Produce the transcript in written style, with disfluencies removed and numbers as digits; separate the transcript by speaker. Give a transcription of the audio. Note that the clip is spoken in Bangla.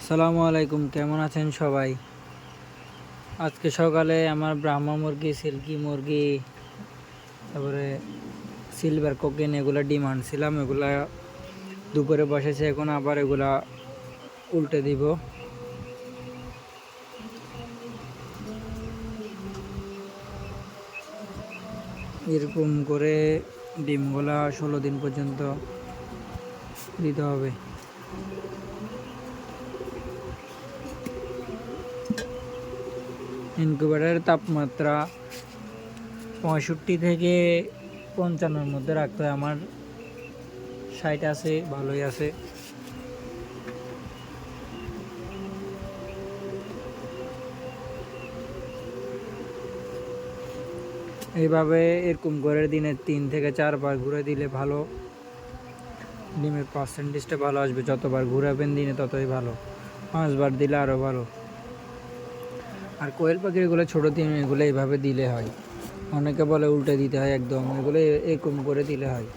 Speaker 1: আসসালামু আলাইকুম, কেমন আছেন সবাই? আজকে সকালে আমার ব্রাহ্মা মুরগি, সিল্কি মুরগি, তারপরে সিলভার কোকিন এগুলা ডিম আনছিলাম। এগুলা দুপুরে বসেছে, এখন আবার এগুলা উল্টে দিব। এরকম করে ডিমগুলা 16 দিন পর্যন্ত দিতে হবে। ইনকিউবেটরের তাপমাত্রা 65 থেকে 55-র মধ্যে রাখতে হয়। আমার 60 আছে, ভালোই আছে। এইভাবে এরকম করে দিনে 3 থেকে 4 বার ঘুরে দিলে ভালো, ডিমের পার্সেন্টেজটা ভালো আসবে। যতবার ঘুরাবেন দিনে ততই ভালো, 5 বার দিলে আরও ভালো। আর কোয়েল পাখির এগুলো ছোটো ডিম, এগুলো এইভাবে দিলে হয়। অনেকে বলে উল্টে দিতে হয়, একদম এগুলো এরকম করে দিলে হয়।